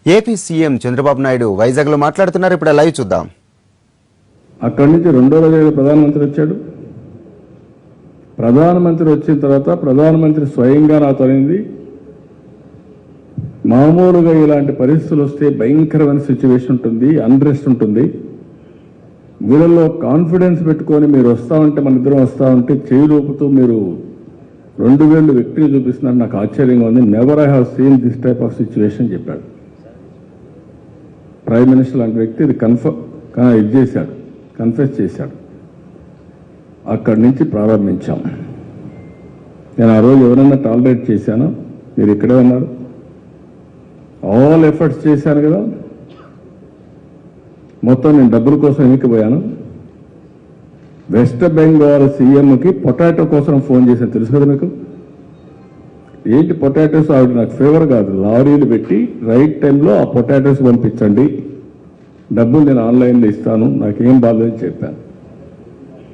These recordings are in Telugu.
ఏపీ సీఎం చంద్రబాబు నాయుడు వైజాగ్లో మాట్లాడుతున్నారు. ఇప్పుడు లైవ్ చూద్దాం. అక్కడి నుంచి రెండో రోజు ప్రధానమంత్రి వచ్చాడు. ప్రధానమంత్రి వచ్చిన తర్వాత ప్రధానమంత్రి స్వయంగా నాతో అనింది, మామూలుగా ఇలాంటి పరిస్థితులు వస్తే భయంకరమైన సిచ్యువేషన్ ఉంటుంది, అన్రెస్ట్ ఉంటుంది. వీళ్ళల్లో కాన్ఫిడెన్స్ పెట్టుకొని మీరు వస్తామంటే మన ఇద్దరం వస్తామంటే చేయి లోపుతూ మీరు 2000 వ్యక్తులు చూపిస్తున్నారు. నాకు ఆశ్చర్యంగా ఉంది. Never I have seen this type of situation చెప్పాడు ప్రైమ్ మినిస్టర్ లాంటి వ్యక్తి. ఇది కన్ఫెస్ చేశాడు. అక్కడి నుంచి ప్రారంభించాం. నేను ఆ రోజు ఎవరైనా టాలరేట్ చేశాను, మీరు ఇక్కడే ఉన్నారు. ఆల్ ఎఫర్ట్స్ చేశాను కదా. మొత్తం నేను డబ్బుల కోసం ఎన్నికపోయాను. వెస్ట్ బెంగాల్ సీఎంకి పొటాటో కోసం ఫోన్ చేశాను, తెలుసు కదా మీకు. ఏంటి పొటాటోస్, ఆవిడ నాకు ఫేవర్ కాదు, లారీలు పెట్టి రైట్ టైంలో ఆ పొటాటోస్ పంపించండి, డబ్బులు నేను ఆన్లైన్లో ఇస్తాను, నాకేం బాధని చెప్పాను.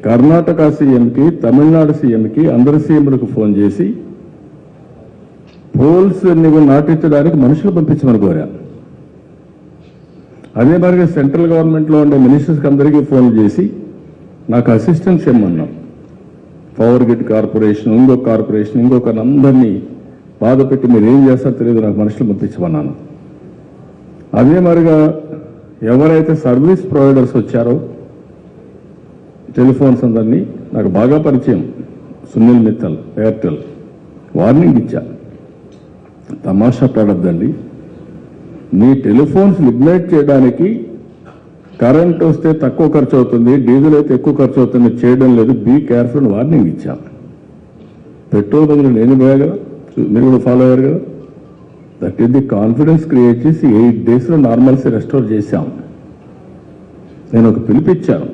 కర్ణాటక సీఎంకి, తమిళనాడు సీఎంకి, అందరు సీఎంలకు ఫోన్ చేసి పోల్స్ నువ్వు నాటించడానికి మనుషులు పంపించమని కోరా. అదే మరిగా సెంట్రల్ గవర్నమెంట్లో ఉండే మినిస్టర్స్కి అందరికీ ఫోన్ చేసి నాకు అసిస్టెన్స్ ఇమ్మన్నాం. పవర్ గ్రిడ్ కార్పొరేషన్, ఇంకొకరిని అందరినీ బాధ పెట్టి మీరు ఏం చేస్తారో తెలియదు, నాకు మనుషులు పంపించమన్నాను. అదే మరిగా ఎవరైతే సర్వీస్ ప్రొవైడర్స్ వచ్చారో టెలిఫోన్స్ అందరినీ, నాకు బాగా పరిచయం, సునీల్ మిత్తల్, ఎయిర్టెల్, వార్నింగ్ ఇచ్చా, తమాషా పడద్దండి, మీ టెలిఫోన్స్ లిగ్నైట్ చేయడానికి కరెంట్ వస్తే తక్కువ ఖర్చు అవుతుంది, డీజిల్ అయితే ఎక్కువ ఖర్చు అవుతుంది, చేయడం లేదు, బీ కేర్ఫుల్ వార్నింగ్ ఇచ్చాం. పెట్రోల్ బదులు నేను పోయా కదా, మీరు కూడా ఫాలో అయ్యారు కదా. That is the confidence create చేసి 8 daysలో నార్మల్సీ రెస్టోర్ చేశాం. నేను ఒక పిలిపిచ్చాను.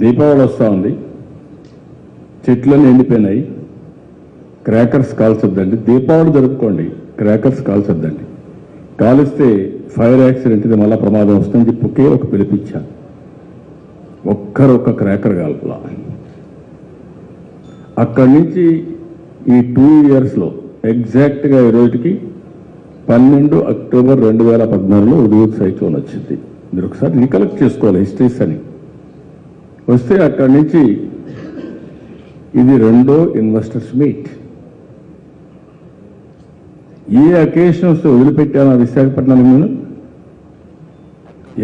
దీపావళి వస్తూ ఉంది, చెట్లన్నీ ఎండిపోయినాయి, క్రాకర్స్ కాల్చొద్దండి, దీపావళి జరుపుకోండి, క్రాకర్స్ కాల్చొద్దండి, కాలిస్తే ఫైర్ యాక్సిడెంట్, ఇది మళ్ళా ప్రమాదం వస్తుందని చెప్పి ఒకే ఒక పిలిపించాను. ఒక్క క్రాకర్ కాల్పలా. అక్కడి నుంచి ఈ 2 yearsలో ఎగ్జాక్ట్గా ఈ రోజుకి 12 October 2014లో ఉదయం సైక్లోన్ వచ్చింది. మీరు ఒకసారి రికలెక్ట్ చేసుకోవాలి హిస్టరీస్ అని. వస్తే అక్కడి నుంచి ఇది 2వ ఇన్వెస్టర్స్ మీట్. ఏ అకేషన్స్ వదిలిపెట్టాను విశాఖపట్నం. నేను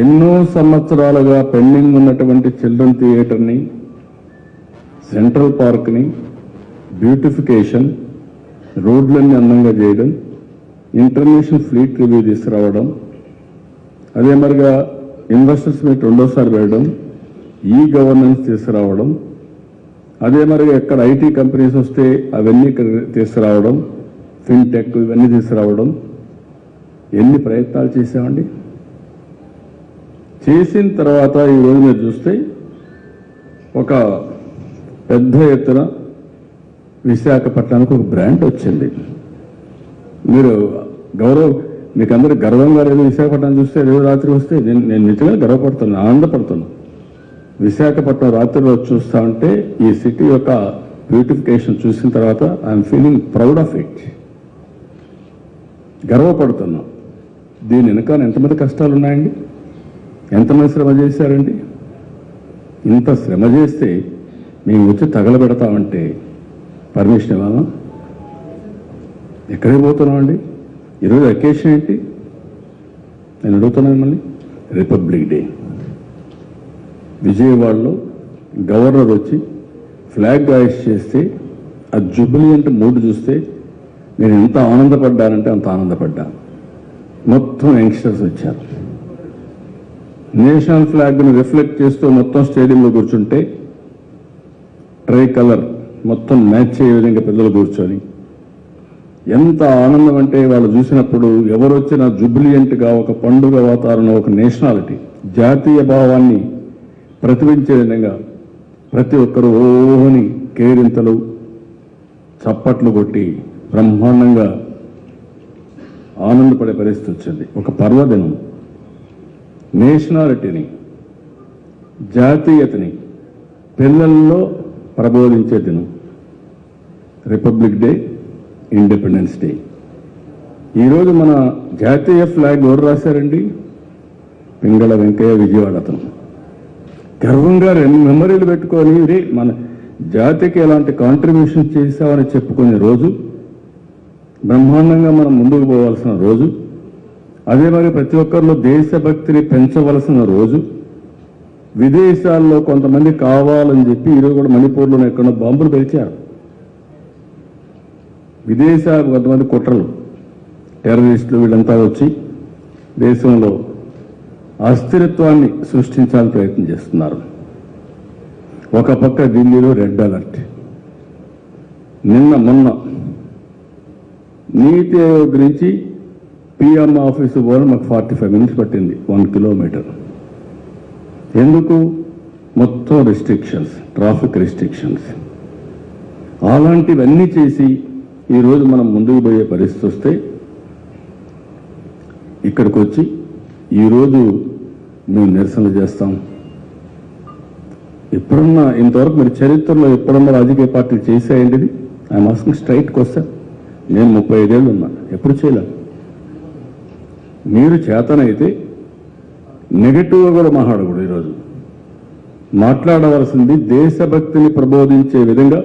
ఎన్నో సంవత్సరాలుగా పెండింగ్ ఉన్నటువంటి చిల్డ్రన్ థియేటర్ని, సెంట్రల్ పార్క్ని బ్యూటిఫికేషన్, రోడ్లన్నీ అందంగా చేయడం, ఇంటర్నేషనల్ ఫ్లీట్ రివ్యూ తీసుకురావడం, అదే మరిగా ఇన్వెస్టర్స్ మీట్ 2వసారి పెట్టడం, ఈ గవర్నెన్స్ తీసుకురావడం, అదే మరిగా ఎక్కడ ఐటీ కంపెనీస్ వస్తే అవన్నీ తీసుకురావడం, ఫిన్టెక్ ఇవన్నీ తీసుకురావడం. ఎన్ని ప్రయత్నాలు చేశామండి. చేసిన తర్వాత ఈరోజు మీరు చూస్తే ఒక పెద్ద ఎత్తున విశాఖపట్నానికి ఒక బ్రాండ్ వచ్చింది. మీరు మీకు అందరూ గర్వంగా లేదు విశాఖపట్నం చూస్తే, రేపు రాత్రి వస్తే నేను నిజంగా గర్వపడుతున్నాను, ఆనందపడుతున్నాను. విశాఖపట్నం రాత్రి రోజు చూస్తా ఉంటే ఈ సిటీ యొక్క బ్యూటిఫికేషన్ చూసిన తర్వాత I'm feeling proud of it, గర్వపడుతున్నాం. దీని వెనకాల ఎంతమంది కష్టాలు ఉన్నాయండి, ఎంతమంది శ్రమ చేశారండి. ఇంత శ్రమ చేస్తే మేము వచ్చి తగలబెడతామంటే పర్మిషన్ ఇవ్వాలా? ఎక్కడికి పోతున్నామండి? ఈరోజు అకేషన్ ఏంటి నేను అడుగుతున్నాను మళ్ళీ. రిపబ్లిక్ డే విజయవాడలో గవర్నర్ వచ్చి ఫ్లాగ్ హాయిస్ట్ చేస్తే ఆ జుబిలియంట్ మూడ్ చూస్తే నేను ఎంత ఆనందపడ్డానంటే అంత ఆనందపడ్డాను. మొత్తం యంగ్స్టర్స్ వచ్చారు. నేషనల్ ఫ్లాగ్ను రిఫ్లెక్ట్ చేస్తూ మొత్తం స్టేడియంలో కూర్చుంటే ట్రై కలర్ మొత్తం మ్యాచ్ అయ్యే విధంగా పిల్లలు కూర్చొని ఎంత ఆనందం అంటే వాళ్ళు చూసినప్పుడు ఎవరు వచ్చినా జుబిలియంట్గా ఒక పండుగ వాతావరణం, ఒక నేషనాలిటీ, జాతీయ భావాన్ని ప్రతిబింబించే విధంగా ప్రతి ఒక్కరూ ఓహని కేరింతలు చప్పట్లు కొట్టి బ్రహ్మాండంగా ఆనందపడే పరిస్థితి వచ్చింది. ఒక పర్వదినం నేషనాలిటీని, జాతీయతని పిల్లల్లో ప్రబోధించే దినం రిపబ్లిక్ డే, ఇండిపెండెన్స్ డే. ఈరోజు మన జాతీయ ఫ్లాగ్ ఎవరు రాశారండి? పింగళ వెంకయ్య విజయవాడ అతను. గర్వంగా 2 మెమరీలు పెట్టుకొని రే మన జాతికి ఎలాంటి కాంట్రిబ్యూషన్ చేశామని చెప్పుకునే రోజు, బ్రహ్మాండంగా మనం ముందుకు పోవాల్సిన రోజు, అదే మరి ప్రతి ఒక్కరిలో దేశభక్తిని పెంచవలసిన రోజు. విదేశాల్లో కొంతమంది కావాలని చెప్పి ఈరోజు కూడా మణిపూర్లో ఎక్కడో బాంబులు పెరిచారు. విదేశాలు కొంతమంది కుట్రలు, టెర్రరిస్టులు వీళ్ళంతా వచ్చి దేశంలో అస్థిరత్వాన్ని సృష్టించాలని ప్రయత్నం చేస్తున్నారు. ఒక పక్క ఢిల్లీలో రెడ్ అలర్ట్. మొన్న నీతి ఆయోగ్ గురించి పిఎం ఆఫీసు పోవడం మాకు 45 మినిట్స్ పట్టింది, 1 కిలోమీటర్. ఎందుకు? మొత్తం రిస్ట్రిక్షన్స్, ట్రాఫిక్ రిస్ట్రిక్షన్స్. అలాంటివన్నీ చేసి ఈరోజు మనం ముందుకు పోయే పరిస్థితి వస్తే ఇక్కడికి వచ్చి ఈరోజు మేము నిరసన చేస్తాం. ఎప్పుడన్నా ఇంతవరకు మీరు చరిత్రలో ఎప్పుడన్నా రాజకీయ పార్టీలు చేసాయండి? ఇది ఐఎమ్ ఆస్కింగ్ స్ట్రైట్ క్వశ్చన్. నేను 35 ఏళ్ళు ఉన్నా, ఎప్పుడు చేయలే. మీరు చేతనైతే నెగటివ్గా కూడా మాట్లాడకూడదు. ఈరోజు మాట్లాడవలసింది దేశభక్తిని ప్రబోధించే విధంగా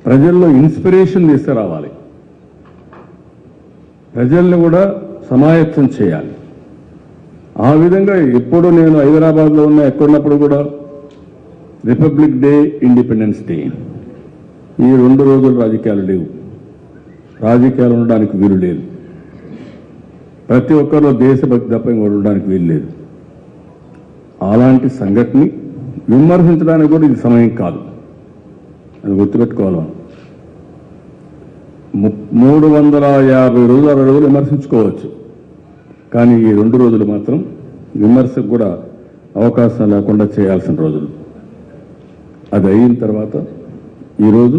ప్రజల్లో ఇన్స్పిరేషన్ తీసుకురావాలి, ప్రజల్ని కూడా సమాయత్తం చేయాలి. ఆ విధంగా ఎప్పుడు నేను హైదరాబాద్లో ఉన్న ఎక్కడున్నప్పుడు కూడా రిపబ్లిక్ డే, ఇండిపెండెన్స్ డే, ఈ 2 రోజులు రాజకీయాలు లేవు, రాజకీయాలు ఉండడానికి వీలు లేదు. ప్రతి ఒక్కరిలో దేశభక్తి తప్ప ఇంకోటి ఉండడానికి వీలు లేదు. అలాంటి సంఘటనని విమర్శించడానికి కూడా ఇది సమయం కాదు, అది గుర్తుపెట్టుకోవాలి. 350 రోజులు 60 రోజులు విమర్శించుకోవచ్చు, కానీ ఈ 2 రోజులు మాత్రం విమర్శకు కూడా అవకాశం లేకుండా చేయాల్సిన రోజులు. అది అయిన తర్వాత ఈరోజు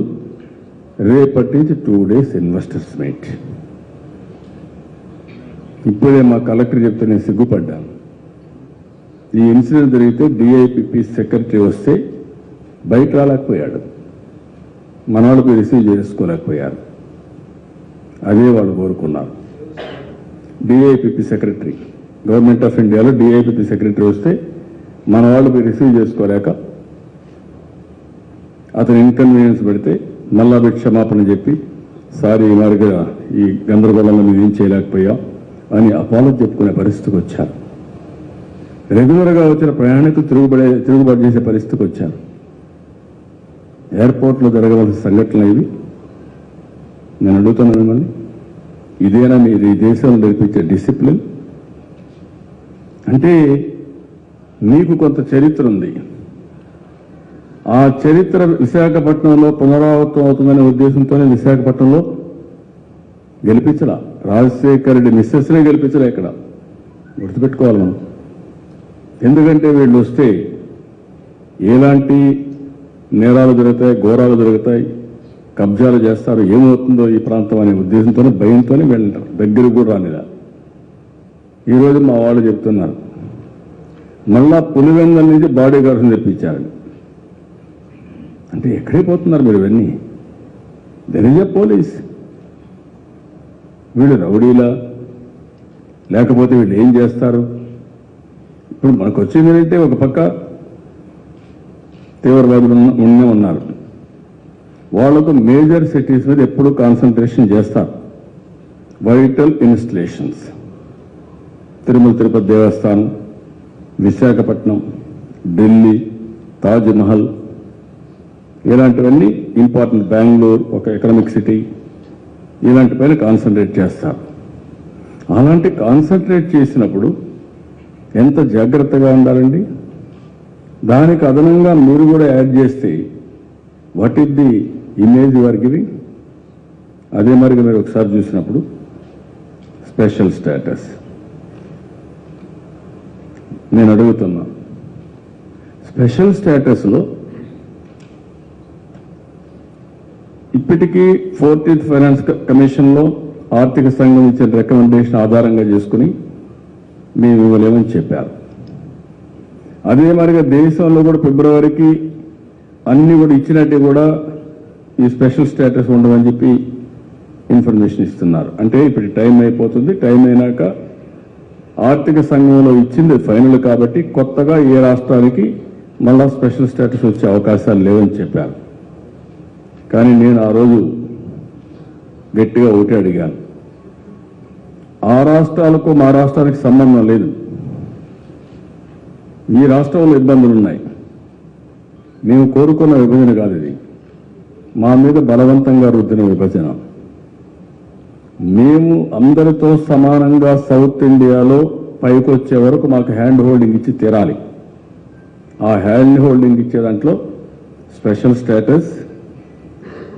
రేపటి నుంచి 2 డేస్ ఇన్వెస్టర్స్ మీట్. ఇప్పుడే మా కలెక్టర్ చెప్తే నేను సిగ్గుపడ్డాను. ఈ ఇన్సిడెంట్ జరిగితే డిఐపిపి సెక్రటరీ వస్తే బయట రాలేకపోయాడు, మన వాళ్ళకి రిసీవ్ చేసుకోలేకపోయారు. అదే వాళ్ళు కోరుకున్నారు. డిఐపిపి సెక్రటరీ, గవర్నమెంట్ ఆఫ్ ఇండియాలో డిఐపిపి సెక్రటరీ వస్తే మన వాళ్ళు రిసీవ్ చేసుకోలేక అతను ఇన్కన్వీనియన్స్ పెడితే మళ్ళా క్షమాపణ చెప్పి సారీ ఈ మాదిరిగా ఈ గందరగోళంలో మేము ఏం చేయలేకపోయాం అని అపాలజీ చెప్పుకునే పరిస్థితికి వచ్చారు. రెగ్యులర్గా వచ్చిన ప్రయాణికులు తిరుగుబాటు చేసే పరిస్థితికి వచ్చారు. ఎయిర్పోర్ట్లో జరగవలసిన సంఘటనలు ఇవి. నేను అడుగుతున్నాను మిమ్మల్ని, ఇదేనా మీరు ఈ దేశంలో నేర్పించే డిసిప్లిన్? అంటే మీకు కొంత చరిత్ర ఉంది, ఆ చరిత్ర విశాఖపట్నంలో పునరావృతం అవుతుందనే ఉద్దేశంతోనే విశాఖపట్నంలో గెలిపించలా, రాజశేఖర రెడ్డి మిస్సెస్నే గెలిపించలే. ఇక్కడ గుర్తుపెట్టుకోవాలి మనం. ఎందుకంటే వీళ్ళు వస్తే ఎలాంటి నేరాలు జరుగుతాయి, ఘోరాలు జరుగుతాయి, కబ్జాలు చేస్తారు, ఏమవుతుందో ఈ ప్రాంతం అనే ఉద్దేశంతోనే భయంతోనే వెళ్ళంటారు, దగ్గరకు కూడా రానిదా. ఈరోజు మా వాళ్ళు చెప్తున్నారు మళ్ళా పులివెందల నుంచి బాడీ గార్డ్స్ని తెప్పించారని. అంటే ఎక్కడికి పోతున్నారు మీరు? ఇవన్నీ దెర్ ఈజ్ ఎ పోలీస్. వీళ్ళు రౌడీలా, లేకపోతే వీళ్ళు ఏం చేస్తారు? ఇప్పుడు మనకు వచ్చింది ఏంటంటే ఒక పక్క తీవ్రవాదులు ఉన్నారు, వాళ్లకు మేజర్ సిటీస్ మీద ఎప్పుడు కాన్సన్ట్రేషన్ చేస్తారు. వైటల్ ఇన్స్టలేషన్స్, తిరుమల తిరుపతి దేవస్థానం, విశాఖపట్నం, ఢిల్లీ, తాజ్మహల్, ఇలాంటివన్నీ ఇంపార్టెంట్, బెంగళూరు ఒక ఎకనామిక్ సిటీ, ఇలాంటి పైన కాన్సన్ట్రేట్ చేస్తారు. అలాంటి కాన్సన్ట్రేట్ చేసినప్పుడు ఎంత జాగ్రత్తగా ఉండాలండి. దానికి అదనంగా మీరు కూడా యాడ్ చేస్తే what is the image you are giving? అదే మరిగా మీరు ఒకసారి చూసినప్పుడు స్పెషల్ స్టేటస్ నేను అడుగుతున్నా, స్పెషల్ స్టేటస్లో ఇప్పటికీ 14th ఫైనాన్స్ కమిషన్లో ఆర్థిక సంఘం ఇచ్చిన రికమెండేషన్ ఆధారంగా చేసుకుని మేము ఇవ్వలేమని చెప్పారు. అదే మరిగా దేశంలో కూడా ఫిబ్రవరికి అన్ని కూడా ఇచ్చినట్టు కూడా ఈ స్పెషల్ స్టేటస్ ఉండదని చెప్పి ఇన్ఫర్మేషన్ ఇస్తున్నారు. అంటే ఇప్పుడు టైం అయిపోతుంది, టైం అయినాక ఆర్థిక సంఘంలో ఇచ్చింది ఫైనల్ కాబట్టి కొత్తగా ఏ రాష్ట్రానికి మళ్ళా స్పెషల్ స్టేటస్ వచ్చే అవకాశాలు లేవని చెప్పారు. కానీ నేను ఆ రోజు గట్టిగా ఒకటి అడిగాను, ఆ రాష్ట్రాలకు మా రాష్ట్రానికి సంబంధం లేదు, ఈ రాష్ట్రంలో ఇబ్బందులు ఉన్నాయి, మేము కోరుకున్న విభజన కాదు ఇది, మా మీద బలవంతంగా రుద్దిన విభజన. మేము అందరితో సమానంగా సౌత్ ఇండియాలో పైకి వచ్చే వరకు మాకు హ్యాండ్ హోల్డింగ్ ఇచ్చి తీరాలి. ఆ హ్యాండ్ హోల్డింగ్ ఇచ్చే దాంట్లో స్పెషల్ స్టేటస్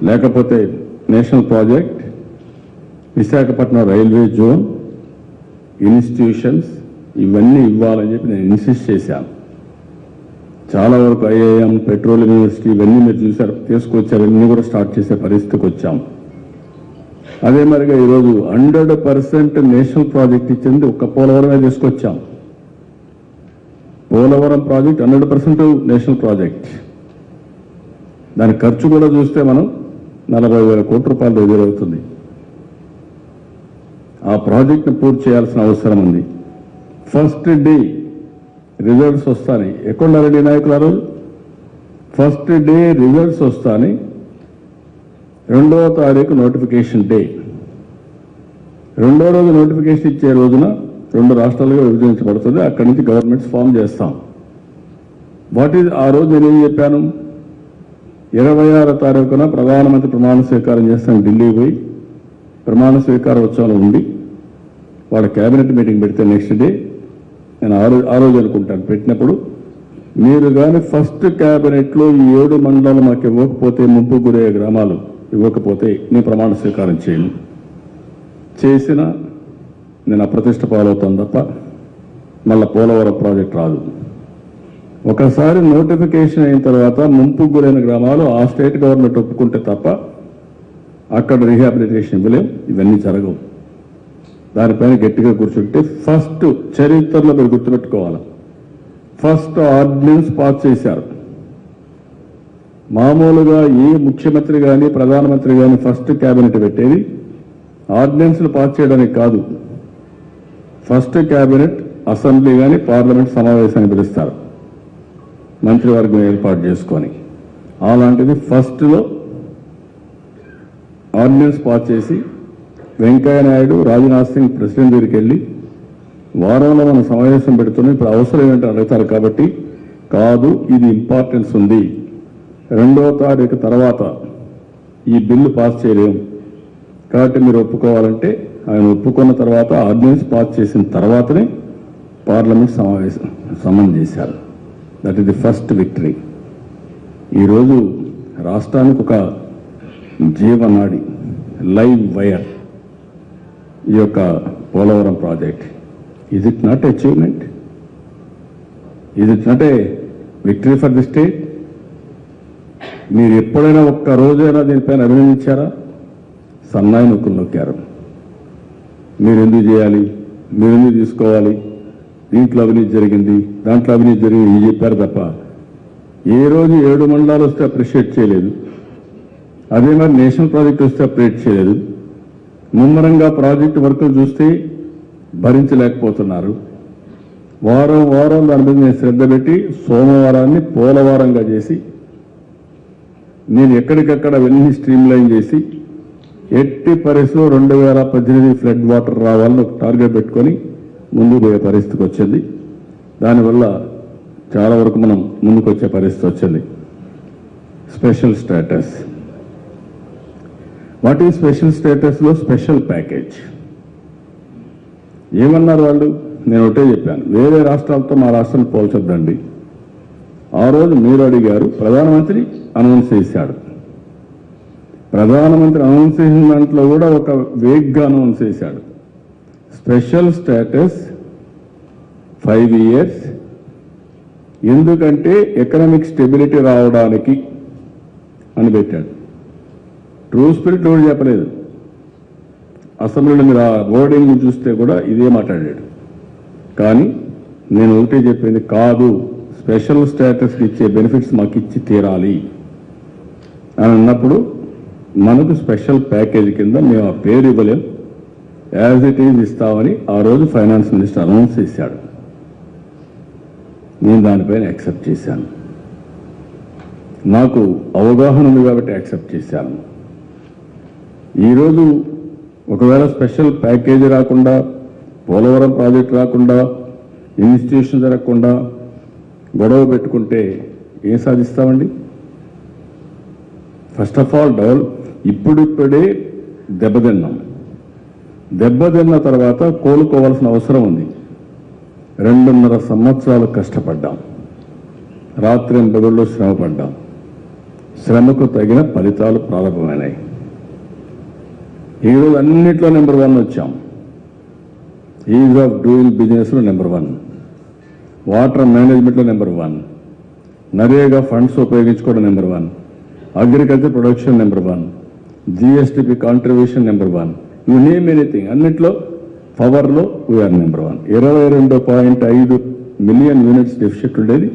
లేకపోతే national project, Visakhapatnam railway zone, institutions ఇవన్నీ ఇవ్వాలని చెప్పి నేను ఇన్సిస్ట్ చేశాను. చాలా వరకు ఐఐఎం, పెట్రోలియం యూనివర్సిటీ ఇవన్నీ మీరు చూశారు, తీసుకొచ్చారు, ఇవన్నీ కూడా స్టార్ట్ చేసే పరిస్థితికి వచ్చాం. అదే మరిగా ఈరోజు 100% నేషనల్ ప్రాజెక్ట్ ఇచ్చింది ఒక్క పోలవరమే తీసుకొచ్చాం. Polavaram project 100% national project. దాని ఖర్చు కూడా చూస్తే మనం 40,000 కోట్ల రూపాయలు ఎదురవుతుంది. ఆ ప్రాజెక్ట్ని పూర్తి చేయాల్సిన అవసరం ఉంది. ఫస్ట్ డే రిజల్ట్స్ వస్తాయి. ఎక్కడున్నారండి నాయకులు? ఆ రోజు ఫస్ట్ డే రిజల్ట్స్ వస్తాయి. 2వ తారీఖు నోటిఫికేషన్ డే. 2వ రోజు నోటిఫికేషన్ ఇచ్చే రోజున 2 రాష్ట్రాలుగా విభజించబడుతుంది. అక్కడి నుంచి గవర్నమెంట్స్ ఫామ్ చేస్తాం. ఆ రోజు నేనేం చెప్పాను, 26వ తారీఖున ప్రధానమంత్రి ప్రమాణ స్వీకారం చేస్తాను. ఢిల్లీ పోయి ప్రమాణ స్వీకార ఉత్సవంలో ఉండి వాళ్ళ కేబినెట్ మీటింగ్ పెడితే నెక్స్ట్ డే నేను ఆ రోజు అనుకుంటాను పెట్టినప్పుడు, మీరు కానీ ఫస్ట్ క్యాబినెట్లో ఈ 7 మండలాలు మాకు ఇవ్వకపోతే, ముంపు గురయ్యే గ్రామాలు ఇవ్వకపోతే నేను ప్రమాణ స్వీకారం చేయను. చేసినా నేను అప్రతిష్ట పాలవుతాను తప్ప మళ్ళీ పోలవరం ప్రాజెక్ట్ రాదు. ఒకసారి నోటిఫికేషన్ అయిన తర్వాత ముంపు గురైన గ్రామాలు ఆ స్టేట్ గవర్నమెంట్ ఒప్పుకుంటే తప్ప అక్కడ రీహాబిలిటేషన్ ఇవ్వలేం. ఇవన్నీ జరగవు. దానిపైన గట్టిగా కూర్చుంటే ఫస్ట్ చరిత్రలో మీరు గుర్తుపెట్టుకోవాలి, ఫస్ట్ ఆర్డినెన్స్ పాస్ చేశారు. మామూలుగా ఏ ముఖ్యమంత్రి కానీ ప్రధానమంత్రి కానీ ఫస్ట్ క్యాబినెట్ పెట్టేది ఆర్డినెన్స్లు పాస్ చేయడానికి కాదు. ఫస్ట్ క్యాబినెట్ అసెంబ్లీ కానీ పార్లమెంట్ సమావేశాన్ని పిలుస్తారు మంత్రివర్గం ఏర్పాటు చేసుకొని. అలాంటిది ఫస్ట్లో ఆర్డినెన్స్ పాస్ చేసి వెంకయ్య నాయుడు, రాజ్నాథ్ సింగ్ ప్రెసిడెంట్ దగ్గరికి వెళ్ళి వారంలో మనం సమావేశం పెడుతున్నాం, ఇప్పుడు అవసరం ఏంటంటే అడుగుతారు కాబట్టి, కాదు ఇది ఇంపార్టెన్స్ ఉంది, 2వ తారీఖు తర్వాత ఈ బిల్లు పాస్ చేయలేము కాబట్టి మీరు ఒప్పుకోవాలంటే ఆయన ఒప్పుకున్న తర్వాత ఆర్డినెన్స్ పాస్ చేసిన తర్వాతనే పార్లమెంట్ సమావేశం సమన్ చేశారు. That is the first victory. ఈరోజు రాష్ట్రానికి ఒక జీవనాడి, లైవ్ వైర్ ఈ యొక్క Polavaram project. Is it not achievement? Is it not a victory for the state? మీరు ఎప్పుడైనా ఒక్క రోజైనా దీనిపైన అభినందించారా? సన్నాయి నొక్కులు నొక్కారు. మీరు ఎందుకు చేయాలి, మీరు ఎందుకు తీసుకోవాలి, దీంట్లో అవినీతి జరిగింది, దాంట్లో అవినీతి జరిగింది ఇది చెప్పారు తప్ప ఏ రోజు 7 మండలాలు వస్తే అప్రిషియేట్ చేయలేదు. అదే మరి నేషనల్ ప్రాజెక్ట్ వస్తే అప్రిషియేట్ చేయలేదు. ముమ్మరంగా ప్రాజెక్టు వర్కులు చూస్తే భరించలేకపోతున్నారు. వారం వారం దాని మీద నేను శ్రద్ధ పెట్టి సోమవారాన్ని పోలవారంగా చేసి నేను ఎక్కడికక్కడ అవన్నీ స్ట్రీమ్ లైన్ చేసి ఎట్టి పరిస్థితిలో 2018 ఫ్లడ్ వాటర్ రావాలని ఒక టార్గెట్ పెట్టుకొని ముందుకు పోయే పరిస్థితికి వచ్చింది. దానివల్ల చాలా వరకు మనం ముందుకు వచ్చే పరిస్థితి వచ్చింది. Special status. What is special స్టేటస్లో స్పెషల్ ప్యాకేజ్ ఏమన్నారు వాళ్ళు? నేను ఒకటే చెప్పాను, వేరే రాష్ట్రాలతో మా రాష్ట్రాన్ని పోల్చొద్దండి. ఆ రోజు మీరు అడిగారు, ప్రధానమంత్రి అనౌన్స్ చేశాడు. ప్రధానమంత్రి అనౌన్స్ చేసిన దాంట్లో కూడా ఒక వేగ్గా అనౌన్స్ చేశాడు, స్పెషల్ స్టేటస్ 5 years, ఎందుకంటే ఎకనామిక్ స్టెబిలిటీ రావడానికి అని పెట్టాడు. ట్రూ స్పిరిట్ కూడా చెప్పలేదు. అసెంబ్లీలో మీరు ఆ వర్డింగ్ చూస్తే కూడా ఇదే మాట్లాడాడు. కానీ నేను ఒకటే చెప్పింది, కాదు స్పెషల్ స్టేటస్ ఇచ్చే బెనిఫిట్స్ మాకు ఇచ్చి తీరాలి అని అన్నప్పుడు మనకు స్పెషల్ ప్యాకేజ్ కింద మేము ఆ పేరు ఇవ్వలేం, యాజ్ ఇట్ ఈజ్ ఇస్తామని ఆ రోజు ఫైనాన్స్ మినిస్టర్ అనౌన్స్ చేశాడు. నేను దానిపైన యాక్సెప్ట్ చేశాను. నాకు అవగాహన ఉంది కాబట్టి యాక్సెప్ట్ చేశాను. ఈరోజు ఒకవేళ స్పెషల్ ప్యాకేజీ రాకుండా, పోలవరం ప్రాజెక్ట్ రాకుండా, ఇన్స్టిట్యూషన్ జరగకుండా గొడవ పెట్టుకుంటే ఏం సాధిస్తామండి? ఫస్ట్ ఆఫ్ ఆల్ ఇప్పుడిప్పుడే దెబ్బతిన్నాం. దెబ్బతిన్న తర్వాత కోలుకోవాల్సిన అవసరం ఉంది. 2.5 సంవత్సరాలు కష్టపడ్డాం, రాత్రింబగళ్ళు శ్రమపడ్డాం. శ్రమకు తగిన ఫలితాలు ప్రారంభమైనాయి. ఈరోజు అన్నిట్లో నెంబర్ 1 వచ్చాం. ఈజ్ ఆఫ్ డూయింగ్ బిజినెస్లో నెంబర్ 1, వాటర్ మేనేజ్మెంట్లో నెంబర్ 1, నరేగా ఫండ్స్ ఉపయోగించుకోవడం number 1, agriculture production number 1, GSDP contribution number 1, you name anything అన్నిట్లో పవర్లో we are number 1. 22.5 million units deficit ఉండేది,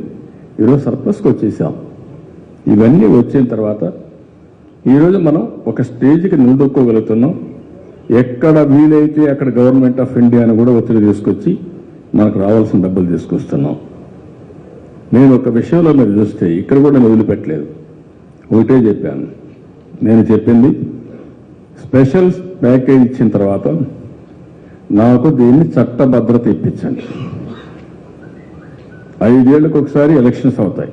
ఈరోజు సర్ప్లస్కి వచ్చేసాం. ఇవన్నీ వచ్చిన తర్వాత ఈరోజు మనం ఒక స్టేజ్కి నిలదొక్కోగలుగుతున్నాం. ఎక్కడ వీలైతే అక్కడ గవర్నమెంట్ ఆఫ్ ఇండియాను కూడా ఒత్తిడి తీసుకొచ్చి మనకు రావాల్సిన డబ్బులు తీసుకొస్తున్నాం. నేను ఒక విషయంలో మీరు చూస్తే ఇక్కడ కూడా నేను వదిలిపెట్టలేదు. ఒకటే చెప్పాను, నేను చెప్పింది స్పెషల్ ప్యాకేజ్ ఇచ్చిన తర్వాత నాకు దీన్ని చట్టభద్రత ఇప్పించండి. 5 ఏళ్లకు ఒకసారి ఎలక్షన్స్ అవుతాయి.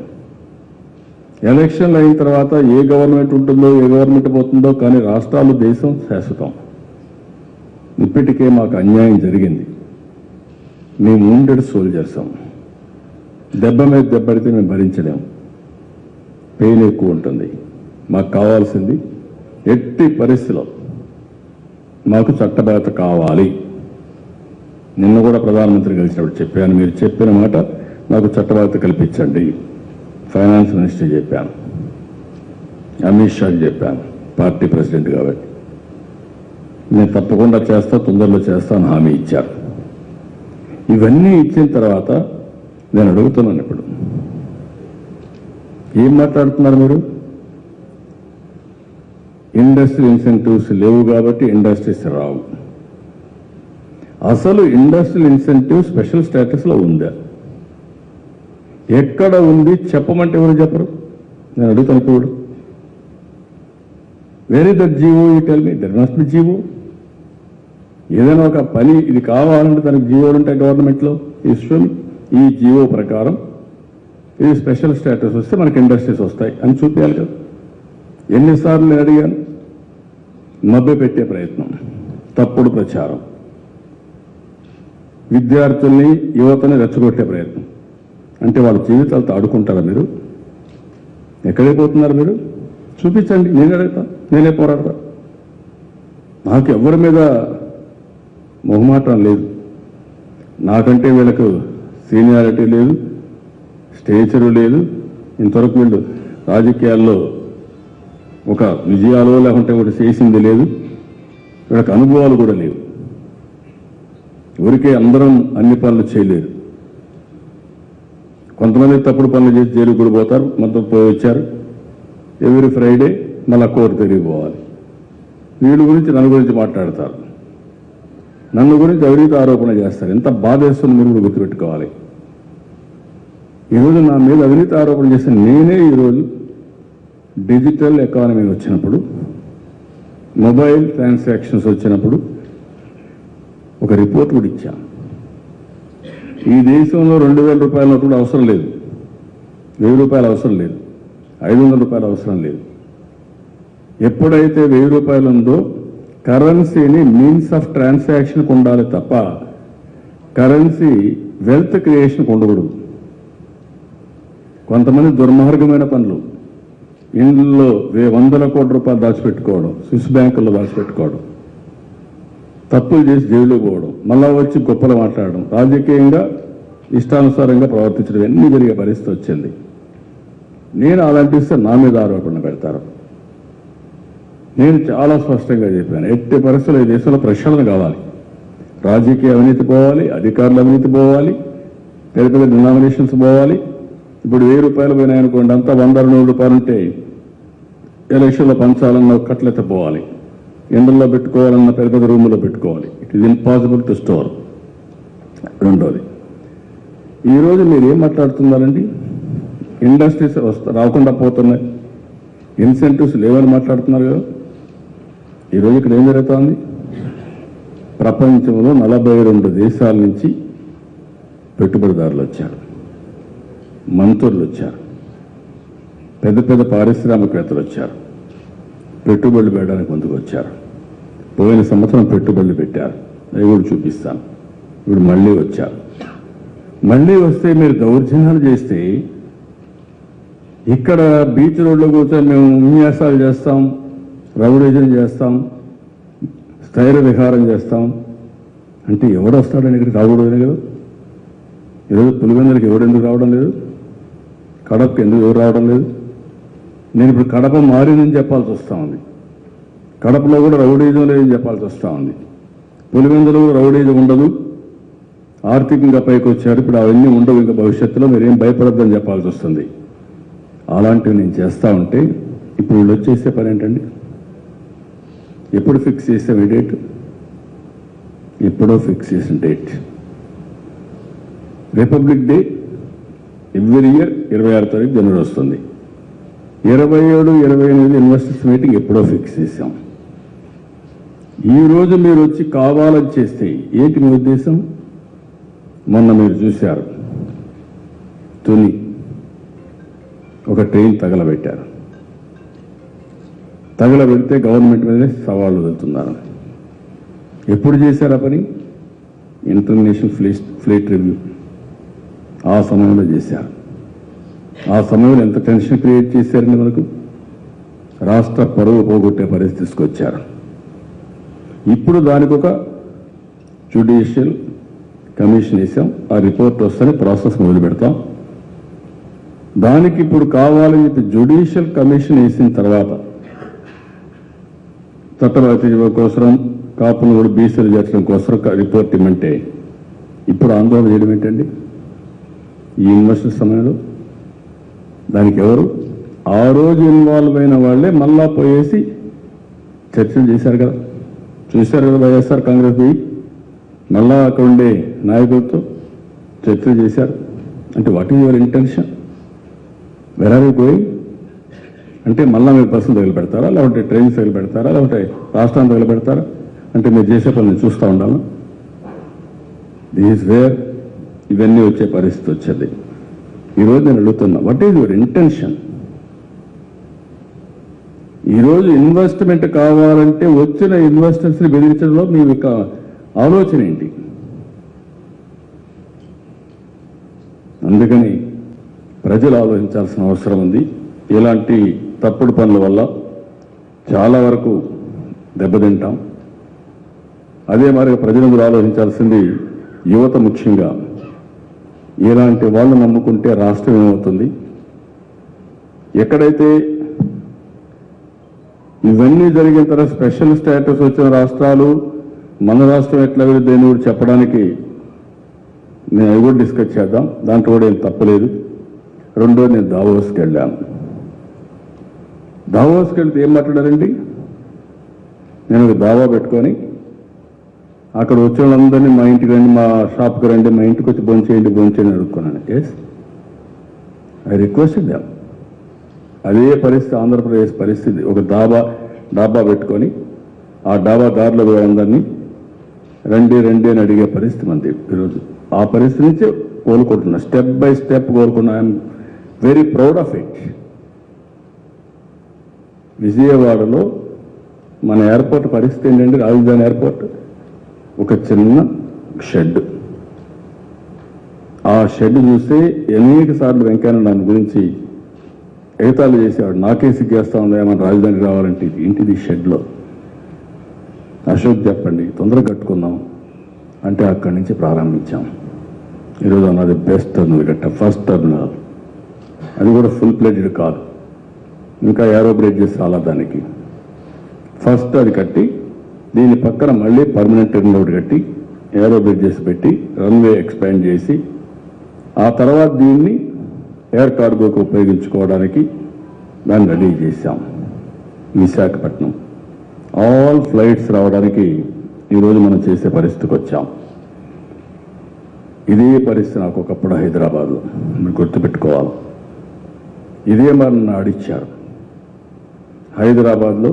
ఎలక్షన్లు అయిన తర్వాత ఏ గవర్నమెంట్ ఉంటుందో, ఏ గవర్నమెంట్ పోతుందో, కానీ రాష్ట్రాలు, దేశం శాశ్వతం. ఇప్పటికే మాకు అన్యాయం జరిగింది. మేము wounded సోల్జర్సం. దెబ్బ మీద దెబ్బడితే మేము భరించలేము, పెయిన్ ఎక్కువ ఉంటుంది. మాకు కావాల్సింది ఎట్టి పరిస్థితిలో మాకు చట్టబద్ధత కావాలి. నిన్న కూడా ప్రధానమంత్రి కలిసినప్పుడు చెప్పాను, మీరు చెప్పిన మాట నాకు చట్టబద్ధత కల్పించండి. ఫైనాన్స్ మినిస్టర్ చెప్పాను, అమిత్ షాకి చెప్పాను, పార్టీ ప్రెసిడెంట్ కాబట్టి నేను తప్పకుండా చేస్తా, తొందరలో చేస్తాను హామీ ఇచ్చారు. ఇవన్నీ ఇచ్చిన తర్వాత నేను అడుగుతున్నాను, ఇప్పుడు ఏం మాట్లాడుతున్నారు మీరు? ఇండస్ట్రియల్ ఇన్సెంటివ్స్ లేవు కాబట్టి ఇండస్ట్రీస్ రావు. అసలు ఇండస్ట్రియల్ ఇన్సెంటివ్ స్పెషల్ స్టేటస్లో ఉందా? ఎక్కడ ఉంది చెప్పమంటే ఎవరు చెప్పరు. నేను అడుగుతాను ఇప్పుడు, where is that GO? You tell me. There must be GO. ఏదైనా ఒక పని ఇది కావాలంటే దానికి జీవోలు ఉంటాయి గవర్నమెంట్లో. ఈ జీవో ప్రకారం ఇది స్పెషల్ స్టేటస్ వస్తే మనకి ఇండస్ట్రీస్ వస్తాయి అని చూపించాలి కదా. ఎన్నిసార్లు నేను అడిగాను? మభ్యపెట్టే ప్రయత్నం, తప్పుడు ప్రచారం, విద్యార్థుల్ని, యువతని రెచ్చగొట్టే ప్రయత్నం. అంటే వాళ్ళ జీవితాలతో ఆడుకుంటారా మీరు? ఎక్కడే పోతున్నారు మీరు? చూపించండి, నేను అడుగుతా, నేనే పోరాడతా. నాకు ఎవరి మీద మొహమాటం లేదు. నాకంటే వీళ్ళకు సీనియారిటీ లేదు, స్టేచరు లేదు. ఇంతవరకు వీళ్ళు రాజకీయాల్లో ఒక విజయాలు లేకుంటే ఒకటి చేసింది లేదు. వీళ్ళకి అనుభవాలు కూడా లేవు. ఊరికే అందరం అన్ని పనులు చేయలేరు. కొంతమంది తప్పుడు పనులు చేసి జైలుకు కూడా పోతారు. మొత్తం పోయి వచ్చారు, ఎవ్రీ ఫ్రైడే మళ్ళా కోర్టు తిరిగి పోవాలి. వీళ్ళ గురించి నన్ను గురించి మాట్లాడతారు, నన్ను గురించి అవినీతి ఆరోపణ చేస్తారు. ఎంత బాధ వేస్తుంది మీరు కూడా గుర్తుపెట్టుకోవాలి. ఈరోజు నా మీద అవినీతి ఆరోపణ చేసిన నేనే ఈరోజు డిజిటల్ ఎకానమీ వచ్చినప్పుడు, మొబైల్ ట్రాన్సాక్షన్స్ వచ్చినప్పుడు ఒక రిపోర్ట్ కూడా ఇచ్చాను. ఈ దేశంలో 2,000 రూపాయల నోటు కూడా అవసరం లేదు, 1,000 రూపాయలు అవసరం లేదు, 500 రూపాయలు అవసరం లేదు. ఎప్పుడైతే 1,000 రూపాయలు ఉందో కరెన్సీని మీన్స్ ఆఫ్ ట్రాన్సాక్షన్కి ఉండాలి తప్ప కరెన్సీ వెల్త్ క్రియేషన్కి ఉండకూడదు. కొంతమంది దుర్మార్గమైన పనులు, ఇండ్లలో 100 కోట్ల రూపాయలు దాచిపెట్టుకోవడం, స్విస్ బ్యాంకుల్లో దాచిపెట్టుకోవడం, తప్పులు చేసి జైలు పోవడం, మళ్ళా వచ్చి గొప్పలు మాట్లాడడం, రాజకీయంగా ఇష్టానుసారంగా ప్రవర్తించడం, ఎన్ని జరిగే పరిస్థితి వచ్చింది. నేను అలాంటి ఇస్తే నా మీద ఆరోపణ పెడతారు. నేను చాలా స్పష్టంగా చెప్పాను, ఎట్టి పరిస్థితుల్లో ఈ దేశంలో ప్రక్షాళన కావాలి. రాజకీయ అవినీతి పోవాలి, అధికారుల అవినీతి పోవాలి, పెద్ద పెద్ద డినామినేషన్స్ పోవాలి. ఇప్పుడు 1,000 రూపాయలు పోయినాయనుకోండి, అంతా 100-100 రూపాయలు ఉంటే ఎలక్షన్లో పంచాలన్న కట్లెత్తపోవాలి, ఎండల్లో పెట్టుకోవాలన్న పెద్ద పెద్ద రూములో పెట్టుకోవాలి. It is impossible to store. రెండోది, ఈరోజు మీరు ఏం మాట్లాడుతున్నారండి? ఇండస్ట్రీస్ రాకుండా పోతున్నాయి, ఇన్సెంటివ్స్ లేవని మాట్లాడుతున్నారు కదా. ఈరోజు ఇక్కడ ఏం జరుగుతోంది? ప్రపంచంలో 42 దేశాల నుంచి పెట్టుబడిదారులు వచ్చారు, మంత్రులు వచ్చారు, పెద్ద పెద్ద పారిశ్రామికవేత్తలు వచ్చారు, పెట్టుబడులు పెట్టడానికి ముందుకు వచ్చారు. పోయిన సంవత్సరం పెట్టుబడులు పెట్టారు, అవి కూడా చూపిస్తాను. ఇప్పుడు మళ్ళీ వచ్చారు. మళ్ళీ వస్తే మీరు దౌర్జన్యాలు చేస్తే, ఇక్కడ బీచ్ రోడ్లో కూర్చొని మేము విన్యాసాలు చేస్తాం, రౌడీజం చేస్తాం, స్థైర్య విహారం చేస్తాం అంటే ఎవడు వస్తాడని ఇక్కడికి రాకూడదు కదా. ఈరోజు పులివెందులకు ఎవరెందుకు రావడం లేదు? కడపకి ఎందుకు ఎవరు రావడం లేదు? నేను ఇప్పుడు కడప మారిందని చెప్పాల్సి వస్తూ ఉంది. కడపలో కూడా రౌడీజం లేదని చెప్పాల్సి వస్తూ ఉంది. పులివెందులో రౌడీజం ఉండదు, ఆర్థికంగా పైకి వచ్చారు, ఇప్పుడు అవన్నీ ఉండవు, ఇంకా భవిష్యత్తులో మీరేం భయపడద్దని చెప్పాల్సి వస్తుంది. అలాంటివి నేను చేస్తూ ఉంటే ఇప్పుడు వీళ్ళు వచ్చేసే పని ఏంటండి? ఎప్పుడు ఫిక్స్ చేసాం ఈ డేట్? ఎప్పుడో ఫిక్స్ చేసిన date. Republic day every year 26 తారీఖు జనవరి వస్తుంది. 27, 28 ఇన్వెస్టర్స్ మీటింగ్ ఎప్పుడో ఫిక్స్ చేశాం. ఈరోజు మీరు వచ్చి కావాలని చేస్తే ఏంటి మీ ఉద్దేశం? మొన్న మీరు చూశారు, తుని ఒక ట్రైన్ తగలబెట్టారు. తగలబెడితే గవర్నమెంట్ మీదనే సవాళ్ళు వదులుతున్నారు. ఎప్పుడు చేశారు ఆ పని? ఇంటర్నేషనల్ ఫ్లీట్ రివ్యూ ఆ సమయంలో చేశారు. ఆ సమయంలో ఎంత టెన్షన్ క్రియేట్ చేశారండి మనకు. రాష్ట్ర పరువు పోగొట్టే పరిస్థితి తీసుకొచ్చారు. ఇప్పుడు దానికి ఒక జ్యుడిషియల్ కమిషన్ వేసాం. ఆ రిపోర్ట్ వస్తేనే ప్రాసెస్ మొదలు పెడతాం. దానికి ఇప్పుడు కావాలని చెప్పి జ్యుడిషియల్ కమిషన్ వేసిన తర్వాత చట్టరాతి కోసం, కాపును కూడా బీసీలు చేర్చడం కోసం రిపోర్ట్ ఇమ్మంటే ఇప్పుడు ఆందోళన చేయడం ఏంటండి? ఈ ఇన్వెస్టర్ సమయంలో దానికి ఎవరు? ఆ రోజు ఇన్వాల్వ్ అయిన వాళ్ళే మళ్ళా పోయేసి చర్చలు చేశారు కదా. చూశారు కదా, వైఎస్ఆర్ కాంగ్రెస్ పోయి మళ్ళా అక్కడ ఉండే నాయకులతో చర్చలు చేశారు. అంటే what is your intention? Where are you going? అంటే మళ్ళా మీరు బస్సులు తగిలిపెడతారా, లేకపోతే ట్రైన్స్ తగిలిపెడతారా, లేకపోతే రాష్ట్రాన్ని తగిలిపెడతారా? అంటే మీరు చేసే పనులు చూస్తూ ఉండాలి. దిస్ వేర్ ఇవన్నీ వచ్చే పరిస్థితి వచ్చేది. ఈరోజు నేను అడుగుతున్నా, వాట్ ఈజ్ యువర్ ఇంటెన్షన్? ఈరోజు ఇన్వెస్ట్మెంట్ కావాలంటే వచ్చిన ఇన్వెస్టర్స్ని బెదిరించడంలో మీ యొక్క ఆలోచన ఏంటి? అందుకని ప్రజలు ఆలోచించాల్సిన అవసరం ఉంది. ఇలాంటి తప్పుడు పనుల వల్ల చాలా వరకు దెబ్బతింటాం. అదే మరి ప్రజలు కూడా ఆలోచించాల్సింది, యువత ముఖ్యంగా. ఇలాంటి వాళ్ళు నమ్ముకుంటే రాష్ట్రం ఏమవుతుంది? ఎక్కడైతే ఇవన్నీ జరిగిన తర్వాత స్పెషల్ స్టేటస్ వచ్చిన రాష్ట్రాలు మన రాష్ట్రం ఎట్లా వెళ్తే కూడా చెప్పడానికి నేను అవి కూడా డిస్కస్ చేద్దాం. దాంట్లో కూడా ఏం తప్పలేదు. రెండోది, నేను దావోస్కి వెళ్ళాను. దావోస్కి వెళ్తే ఏం మాట్లాడారండి? నేను ఒక దావా పెట్టుకొని అక్కడ వచ్చిన వాళ్ళందరినీ మా ఇంటికి రండి, మా షాప్కి రండి, మా ఇంటికి వచ్చి భోంచేయండి అడుక్కున్నాను. Yes, I requested them. అదే పరిస్థితి ఆంధ్రప్రదేశ్ పరిస్థితి. ఒక డాబా పెట్టుకొని ఆ డాబా దారిలో అందరినీ రండి అని అడిగే పరిస్థితి మంది ఈరోజు. ఆ పరిస్థితి నుంచి కోలుకుంటున్నా, స్టెప్ బై స్టెప్ కోలుకున్నా. I'm very proud of it. విజయవాడలో మన ఎయిర్పోర్ట్ పరిస్థితి ఏంటంటే, రాజధాని ఎయిర్పోర్ట్ ఒక చిన్న షెడ్. ఆ షెడ్ చూస్తే అనేక సార్లు వెంకయ్య దాని గురించి ఎగతాళి చేసేవాడు. నాకే సిగ్గేస్తా ఉందా మన రాజధానికి రావాలంటే. ఇంటిది షెడ్లో. అశోక్ చెప్పండి, తొందరగా కట్టుకుందాం అంటే అక్కడి నుంచి ప్రారంభించాం. ఈరోజు అన్నది బెస్ట్ టర్మినల్ కట్ట, ఫస్ట్ టర్మినల్. అది కూడా ఫుల్ ప్లేటెడ్ కాదు, ఇంకా ఏరో బ్రిడ్జెస్ చాలా. దానికి ఫస్ట్ అది కట్టి దీని పక్కన మళ్ళీ పర్మనెంట్ టర్మినల్ ఒకటి కట్టి ఏరో బ్రిడ్జెస్ పెట్టి రన్వే ఎక్స్పాండ్ చేసి ఆ తర్వాత దీన్ని ఎయిర్ కార్గోకి ఉపయోగించుకోవడానికి దాన్ని రెడీ చేశాం. విశాఖపట్నం ఆల్ ఫ్లైట్స్ రావడానికి ఈరోజు మనం చేసే పరిస్థితికి వచ్చాం. ఇదే పరిస్థితి నాకు ఒకప్పుడు హైదరాబాద్లో, మీరు గుర్తుపెట్టుకోవాలి. ఇదే మరి నన్ను ఆడిచ్చారు. హైదరాబాద్లో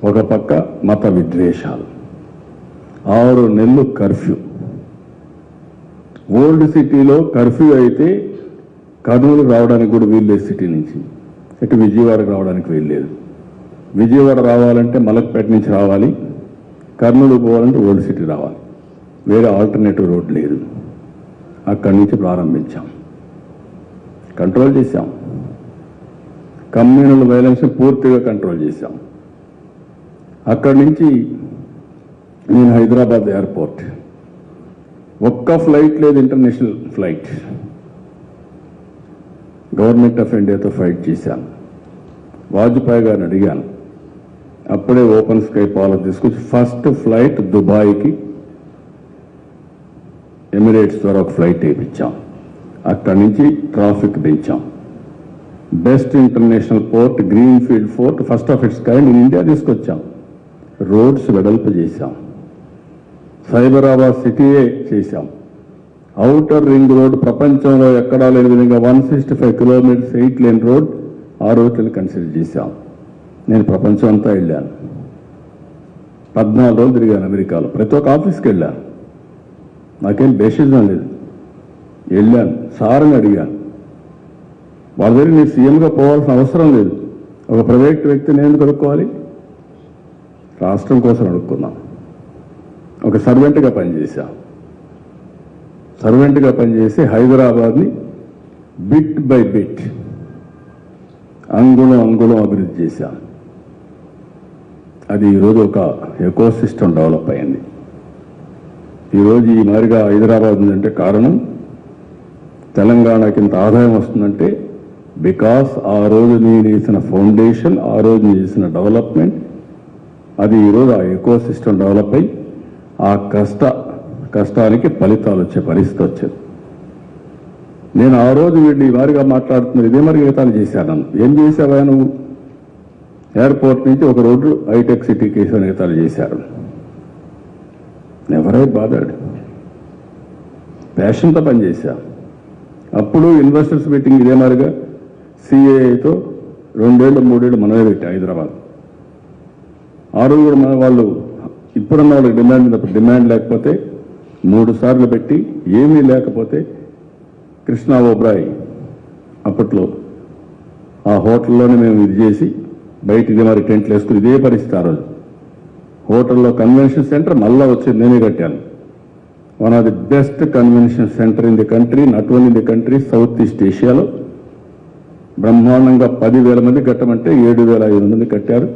ఒక పక్క మత విద్వేషాలు, 6 నెలలు కర్ఫ్యూ. ఓల్డ్ సిటీలో కర్ఫ్యూ అయితే కర్నూలు రావడానికి కూడా వీల్లేదు, సిటీ నుంచి ఇటు విజయవాడకు రావడానికి వీల్లేదు. విజయవాడ రావాలంటే మలక్పేట నుంచి రావాలి, కర్నూలు పోవాలంటే ఓల్డ్ సిటీ రావాలి, వేరే ఆల్టర్నేటివ్ రోడ్ లేదు. అక్కడి నుంచి ప్రారంభించాం, కంట్రోల్ చేశాం. కమ్యూనల్ వైలెన్స్ పూర్తిగా కంట్రోల్ చేశాం. అక్కడి నుంచి నేను హైదరాబాద్ ఎయిర్పోర్ట్, ఒక్క ఫ్లైట్ లేదు, ఇంటర్నేషనల్ ఫ్లైట్. గవర్నమెంట్ ఆఫ్ ఇండియాతో ఫైట్ చేశాను. వాజ్పేయి గారిని అడిగాను, అప్పుడే ఓపెన్ స్కై పాలసీ తీసుకొచ్చి ఫస్ట్ ఫ్లైట్ దుబాయ్కి ఎమిరేట్స్ ద్వారా ఒక ఫ్లైట్ వేయించాం. అక్కడి నుంచి ట్రాఫిక్ పెంచాం. Best international port, green field port, first of its kind in India తీసుకొచ్చాం. రోడ్స్ వెడల్పు చేశాం. సైబరాబాద్ సిటీయే చేశాం. ఔటర్ రింగ్ రోడ్ ప్రపంచంలో ఎక్కడా లేని విధంగా 165 కిలోమీటర్స్ 8 లేన్ రోడ్ ఆ రోజుని కన్సిడర్ చేశాం. నేను ప్రపంచం అంతా వెళ్ళాను. 14 రోజులు తిరిగాను అమెరికాలో. ప్రతి ఒక్క ఆఫీస్కి వెళ్ళాను. నాకేం బేసిజం లేదు. వెళ్ళాను, సార్ని అడిగాను. వాళ్ళ దగ్గర నేను సీఎంగా పోవాల్సిన అవసరం లేదు. ఒక ప్రైవేట్ వ్యక్తి నేను కనుక్కోవాలి, రాష్ట్రం కోసం అడుక్కున్నాం. ఒక సర్వెంట్గా పనిచేశా. సర్వెంట్గా పనిచేసి హైదరాబాద్ని బిట్ బై బిట్, అంగుళం అంగుళం అభివృద్ధి చేశాం. అది ఈరోజు ఒక ఎకో సిస్టమ్ డెవలప్ అయింది. ఈరోజు ఈ మాదిరిగా హైదరాబాద్ ఉందంటే కారణం, తెలంగాణకి ఇంత ఆదాయం వస్తుందంటే బికాస్ ఆ రోజు నేను చేసిన ఫౌండేషన్, ఆ రోజు నేను చేసిన డెవలప్మెంట్, అది ఈరోజు ఆ ఎకో సిస్టమ్ డెవలప్ అయ్యి ఆ కష్టానికి ఫలితాలు వచ్చే పరిస్థితి వచ్చింది. నేను ఆ రోజు వీళ్ళు ఈ వారిగా మాట్లాడుతున్నారు, ఇదే మరి గీతాలు చేశాను. ఏం చేశావా నువ్వు? ఎయిర్పోర్ట్ నుంచి ఒక రోడ్డు హైటెక్ సిటీ కేసు నేతాలు చేశారు. ఎవరై బాధాడు, ప్యాషన్తో పనిచేశా. అప్పుడు ఇన్వెస్టర్స్ మీటింగ్ ఇదే మాదిరిగా సిఏతో 2 ఏళ్ళు 3 ఏళ్ళు మనమే పెట్టి హైదరాబాద్. ఆ రోజు కూడా మన వాళ్ళు ఇప్పుడున్న వాళ్ళకి డిమాండ్ ఉన్నప్పుడు డిమాండ్ లేకపోతే 3 సార్లు పెట్టి, ఏమీ లేకపోతే కృష్ణా ఓబ్రాయ్ అప్పట్లో ఆ హోటల్లోనే మేము ఇది చేసి బయట ఇదే మరి టెంట్లు వేసుకుని ఇదే పరిస్థితి. ఆ రోజు హోటల్లో కన్వెన్షన్ సెంటర్ మళ్ళా వచ్చేది నేనే కట్టాను. One of the best convention centre in the country, not only in the country, south east ఏషియాలో. బ్రహ్మాండంగా 10,000 మంది కట్టమంటే 7,500 మంది కట్టారు.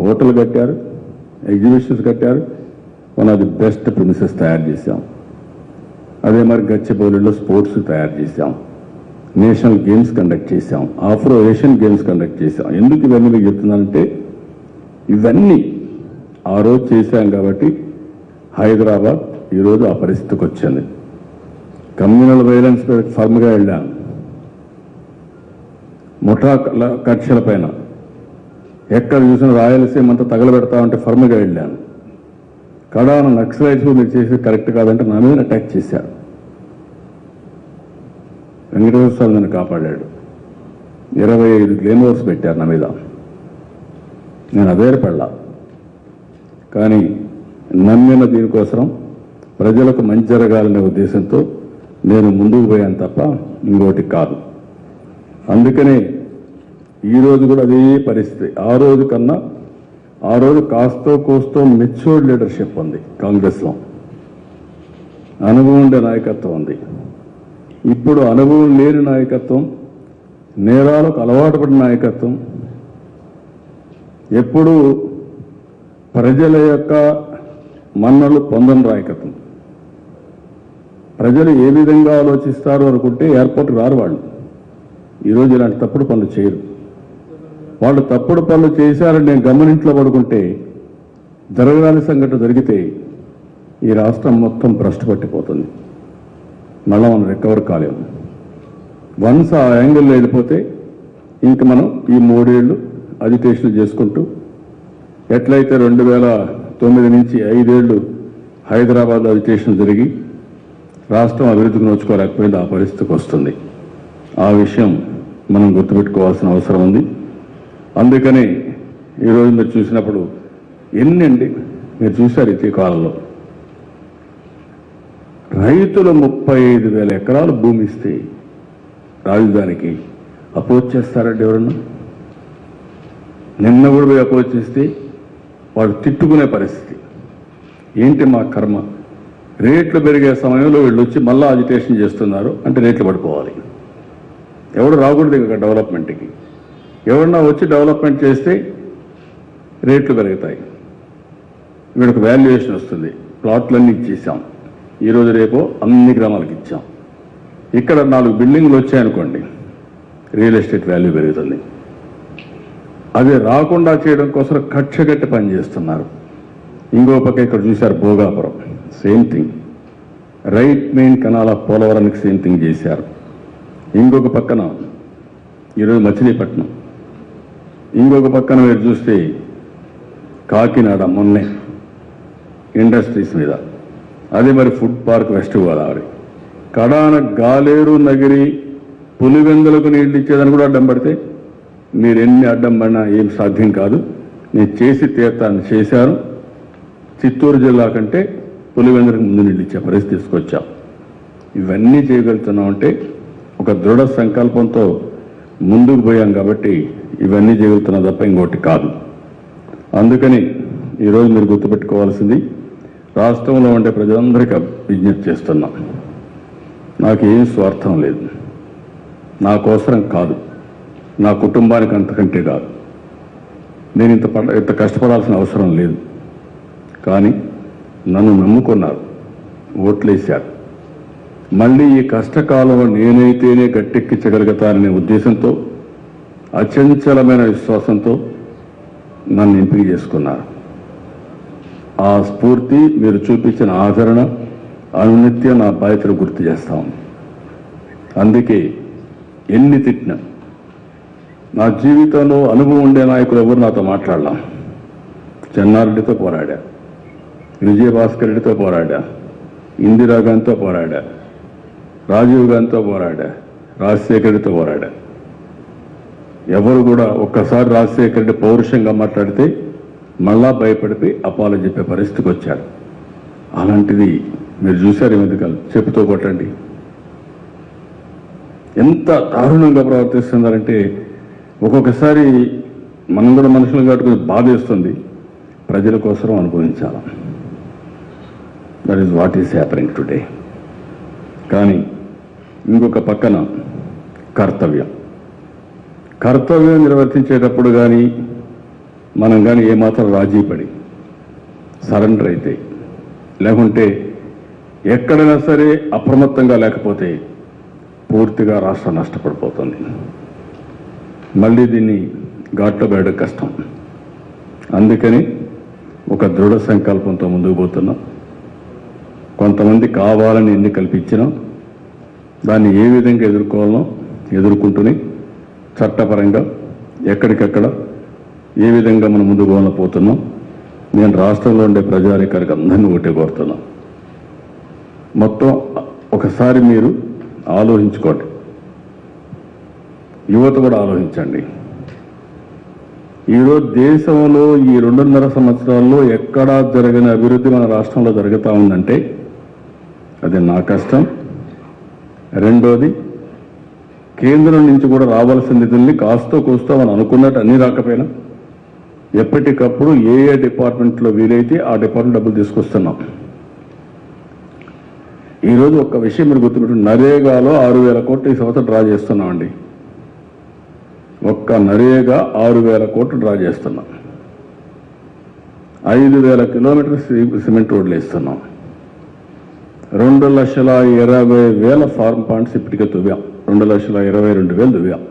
హోటల్ కట్టారు, ఎగ్జిబిషన్స్ కట్టారు. One of the best premises తయారు చేశాం. అదే మరి గచ్చిబౌలిలో స్పోర్ట్స్ తయారు చేశాం. నేషనల్ గేమ్స్ కండక్ట్ చేశాం. ఆఫ్రో ఏషియన్ గేమ్స్ కండక్ట్ చేశాం. ఎందుకు ఇవన్నీ మీకు చెప్తున్నానంటే, ఇవన్నీ ఆ రోజు చేశాం కాబట్టి హైదరాబాద్ ఈరోజు ఆ పరిస్థితికి వచ్చింది. కమ్యూనల్ వైలెన్స్ ఫర్మ్గా వెళ్ళాం. ముఠా కక్షల పైన ఎక్కడ చూసిన రాయలసీమ అంతా తగలబెడతా ఉంటే ఫర్మ్గా వెళ్ళాను. కడాన నక్సలైట్స్ మీరు చేసేది కరెక్ట్ కాదంటే నా మీద అటాక్ చేశారు. వెంకటేశ్వర స్వామి నన్ను కాపాడాడు. 25 క్లెయిమోర్స్ పెట్టారు నా మీద. నేను అదేర్పడ్డా. కానీ నమ్మిన దీనికోసం ప్రజలకు మంచి జరగాలనే ఉద్దేశంతో నేను ముందుకు పోయాను తప్ప ఇంకోటి కాదు. అందుకనే ఈరోజు కూడా అదే పరిస్థితి. ఆ రోజు కన్నా ఆ రోజు కాస్తో కోస్తో మెచ్యూర్డ్ లీడర్షిప్ ఉంది కాంగ్రెస్లో. అనుభవం ఉండే నాయకత్వం ఉంది. ఇప్పుడు అనుభవం లేని నాయకత్వం, నేరాలకు అలవాటు పడిన నాయకత్వం, ఎప్పుడూ ప్రజల యొక్క మన్నలు పొందని నాయకత్వం. ప్రజలు ఏ విధంగా ఆలోచిస్తారు అనుకుంటే ఎయిర్పోర్ట్కి రారు వాళ్ళు. ఈరోజు ఇలాంటి తప్పుడు పనులు చేయరు. వాళ్ళు తప్పుడు పనులు చేశారని నేను గమనింట్లో పడుకుంటే, జరగరాని సంఘటన జరిగితే ఈ రాష్ట్రం మొత్తం భ్రష్టు పట్టిపోతుంది. మళ్ళీ మనం రికవర్ కాలేము. వన్స్ ఆ యాంగిల్లో వెళ్ళిపోతే ఇంక మనం ఈ 3 ఏళ్ళు అజిటేషన్ చేసుకుంటూ ఎట్లయితే 2009 నుంచి 5 ఏళ్ళు హైదరాబాద్ అజిటేషన్ జరిగి రాష్ట్రం అభివృద్ధికి నోచుకోలేకపోయింది, ఆ పరిస్థితికి వస్తుంది. ఆ విషయం మనం గుర్తుపెట్టుకోవాల్సిన అవసరం ఉంది. అందుకని ఈరోజు మీరు చూసినప్పుడు ఎన్నండి మీరు చూశారు ఇటీవల కాలంలో రైతులు 35,000 ఎకరాలు భూమి ఇస్తే రాజధానికి అపోజ్ చేస్తారండి ఎవరన్నా? నిన్న కూడా పోయి అపోజ్ చేస్తే వాళ్ళు తిట్టుకునే పరిస్థితి. ఏంటి మా కర్మ, రేట్లు పెరిగే సమయంలో వీళ్ళు వచ్చి మళ్ళీ అజిటేషన్ చేస్తున్నారు అంటే రేట్లు పడిపోవాలి. ఎవడు రాకూడదు ఇక డెవలప్మెంట్కి. ఎవరన్నా వచ్చి డెవలప్మెంట్ చేస్తే రేట్లు పెరుగుతాయి, వీడికి వాల్యుయేషన్ వస్తుంది. ప్లాట్లన్నీ ఇచ్చేసాం, ఈరోజు రేపు అన్ని గ్రామాలకు ఇచ్చాం. ఇక్కడ 4 బిల్డింగ్లు వచ్చాయనుకోండి, రియల్ ఎస్టేట్ వాల్యూ పెరుగుతుంది. అది రాకుండా చేయడం కోసం కక్షగట్టి పనిచేస్తున్నారు. ఇంకో పక్క ఇక్కడ చూశారు Bhogapuram, same thing. Right main canal of పోలవరానికి సేమ్ థింగ్ చేశారు. ఇంకొక పక్కన ఈరోజు మచిలీపట్నం, ఇంకొక పక్కన మీరు చూస్తే కాకినాడ మొన్నే ఇండస్ట్రీస్ మీద, అదే మరి ఫుడ్ పార్క్ వెస్ట్ గోదావరి, కడాన గాలేరు నగిరి పులివెందులకు నీళ్లు ఇచ్చేదని కూడా అడ్డం పడితే మీరు ఎన్ని అడ్డం పడినా ఏం సాధ్యం కాదు. నేను చేసి తీర్థాన్ని చేశాను. చిత్తూరు జిల్లా కంటే పులివెందులకు ముందు నీళ్ళు ఇచ్చే పరిస్థితి తీసుకొచ్చాం. ఇవన్నీ చేయగలుగుతున్నామంటే ఒక దృఢ సంకల్పంతో ముందుకు పోయాం కాబట్టి ఇవన్నీ చేయగలుగుతున్నాం తప్ప ఇంకోటి కాదు. అందుకని ఈరోజు మీరు గుర్తుపెట్టుకోవాల్సింది, రాష్ట్రంలో ఉండే ప్రజలందరికీ విజ్ఞప్తి చేస్తున్నాం. నాకు ఏం స్వార్థం లేదు, నా కోసరం కాదు, నా కుటుంబానికి అంతకంటే కాదు. నేను ఇంత కష్టపడాల్సిన అవసరం లేదు. కానీ నన్ను నమ్ముకున్నారు, ఓట్లేశారు. మళ్ళీ ఈ కష్టకాలంలో నేనైతేనే గట్టెక్కించగలుగుతాననే ఉద్దేశంతో, అచంచలమైన విశ్వాసంతో నన్ను ఎంపిక చేసుకున్నారు. ఆ స్ఫూర్తి, మీరు చూపించిన ఆదరణ అనునిత్యం నా బాధ్యతలు గుర్తు చేస్తాం. అందుకే ఎన్ని తిట్టినా, నా జీవితంలో అనుభవం ఉండే నాయకులు ఎవరు నాతో మాట్లాడలా. చెన్నారెడ్డితో పోరాడా, విజయభాస్కర్ రెడ్డితో పోరాడా, ఇందిరాగాంధీతో పోరాడా, రాజీవ్ గాంధీతో పోరాడా, రాజశేఖర రెడ్డితో పోరాడా. ఎవరు కూడా ఒక్కసారి రాజశేఖర రెడ్డి పౌరుషంగా మాట్లాడితే మళ్ళా భయపడిపోయి అపాలజీ చెప్పే పరిస్థితికి వచ్చారు. అలాంటిది మీరు చూశారు. ఎందుకని చెప్పుతో కొట్టండి ఎంత దారుణంగా ప్రవర్తిస్తున్నారంటే ఒక్కొక్కసారి మనం కూడా మనుషులు కట్టుకుని బాధేస్తుంది. ప్రజల కోసం అనుభవించాలి. That is what is happening today. కానీ ఇంకొక పక్కన కర్తవ్యం నిర్వర్తించేటప్పుడు కానీ మనం కానీ ఏమాత్రం రాజీ పడి సరెండర్ అయితే, లేకుంటే ఎక్కడైనా సరే అప్రమత్తంగా లేకపోతే పూర్తిగా రాష్ట్రం నష్టపడిపోతుంది. మళ్ళీ దీన్ని ఘాట్లో పెట్టడం కష్టం. అందుకని ఒక దృఢ సంకల్పంతో ముందుకు పోతున్నాం. కొంతమంది కావాలని ఎన్ని కల్పించినా దాన్ని ఏ విధంగా ఎదుర్కోవాలనో ఎదుర్కొంటూనే చట్టపరంగా ఎక్కడికక్కడ ఏ విధంగా మనం ముందుకు పోతున్నాం. నేను రాష్ట్రంలో ఉండే ప్రజాధికారికి అందరినీ ఒకటే కోరుతున్నాం. మొత్తం ఒకసారి మీరు ఆలోచించుకోండి, యువత కూడా ఆలోచించండి. ఈరోజు దేశంలో ఈ 2.5 సంవత్సరాల్లో ఎక్కడా జరగని అభివృద్ధి మన రాష్ట్రంలో జరుగుతూ ఉందంటే అది నా కష్టం. రెండోది, కేంద్రం నుంచి కూడా రావాల్సిన నిధుల్ని కాస్తో కూస్తో మనం అనుకున్నట్టు అన్నీ రాకపోయినా ఎప్పటికప్పుడు ఏ డిపార్ట్మెంట్లో వీలైతే ఆ డిపార్ట్మెంట్ డబ్బులు తీసుకొస్తున్నాం. ఈరోజు ఒక్క విషయం మీరు గుర్తుపెట్టు, నరేగాలో 6,000 కోట్లు ఈ సంవత్సరం డ్రా చేస్తున్నామండి. ఒక్క నరేగా 6,000 కోట్లు డ్రా చేస్తున్నాం. 5,000 కిలోమీటర్స్ సిమెంట్ రోడ్లు వేస్తున్నాం. 2,20,000 ఫార్మ్ పాయింట్స్ ఇప్పటికే దువ్వాం. 2,22,000 దువ్వాం.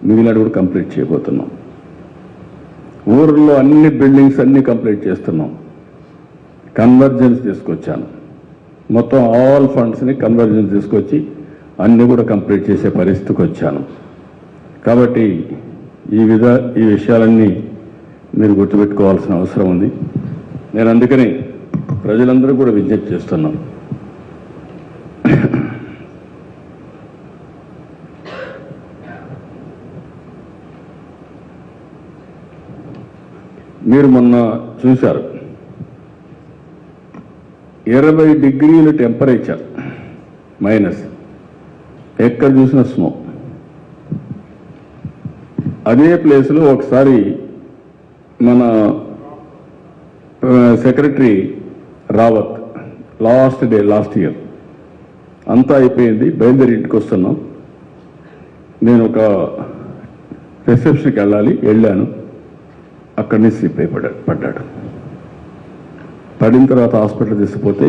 మిగిలినది కూడా కంప్లీట్ చేయబోతున్నాం. ఊర్లో అన్ని బిల్డింగ్స్ అన్ని కంప్లీట్ చేస్తున్నాం. కన్వర్జెన్స్ తీసుకొచ్చాను. మొత్తం ఆల్ ఫండ్స్ని కన్వర్జెన్స్ తీసుకొచ్చి అన్ని కూడా కంప్లీట్ చేసే పరిస్థితికి వచ్చాను. కాబట్టి ఈ విషయాలన్నీ మీరు గుర్తుపెట్టుకోవాల్సిన అవసరం ఉంది. నేను అందుకని ప్రజలందరూ కూడా విజ్ఞప్తి చేస్తున్నాను. మీరు మొన్న చూశారు 20 డిగ్రీల టెంపరేచర్ మైనస్, ఎక్కడ చూసిన స్నో. అదే ప్లేస్లో ఒకసారి మన సెక్రటరీ రావత్ లాస్ట్ ఇయర్ అంతా అయిపోయింది, బయలుదేరి ఇంటికి వస్తున్నాం. నేను ఒక రిసెప్షన్కి వెళ్ళాను. అక్కడి నుంచి స్లిప్ అయి పడ్డాడు. పడిన తర్వాత హాస్పిటల్ తీసుకుపోతే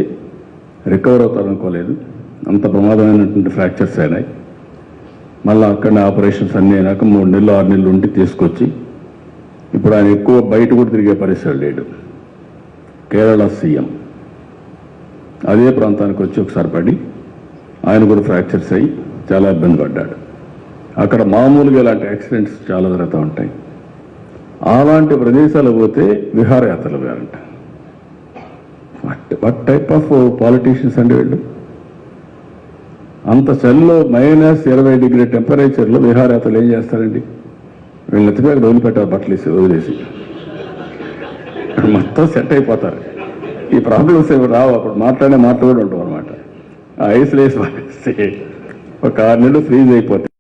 రికవర్ అవుతారనుకోలేదు. అంత ప్రమాదమైనటువంటి ఫ్రాక్చర్స్ అయినాయి. మళ్ళీ అక్కడనే ఆపరేషన్స్ అన్నీ అయినాక 3 నెలలు 6 నెలలు ఉండి తీసుకొచ్చి ఇప్పుడు ఆయన ఎక్కువ బయట కూడా తిరిగే పరిస్థితి లేడు. కేరళ సీఎం అదే ప్రాంతానికి వచ్చి ఒకసారి పడి ఆయన కూడా ఫ్రాక్చర్స్ అయ్యి చాలా ఇబ్బంది పడ్డాడు. అక్కడ మామూలుగా ఇలాంటి యాక్సిడెంట్స్ చాలా జరుగుతూ ఉంటాయి. అలాంటి ప్రదేశాలు పోతే విహారయాత్రలు వేరంట. వాట్ టైప్ ఆఫ్ పాలిటీషియన్స్ అంటే వీళ్ళు? అంత చలిలో -20 డిగ్రీ టెంపరేచర్లో విహారయాత్రలు ఏం చేస్తారండి? వీళ్ళు ఎత్తిపోయి అక్కడ వదిలిపెట్టారు, బట్టలు వదిలేసి మొత్తం సెట్ అయిపోతారు. ఈ ప్రాబ్లమ్స్ ఏమి రావు. అప్పుడు మాట్లాడే మాటలు కూడా ఉంటాం అనమాట. ఆ ఐస్లో వేసి ఒక 6 నెలలు ఫ్రీజ్ అయిపోతాయి.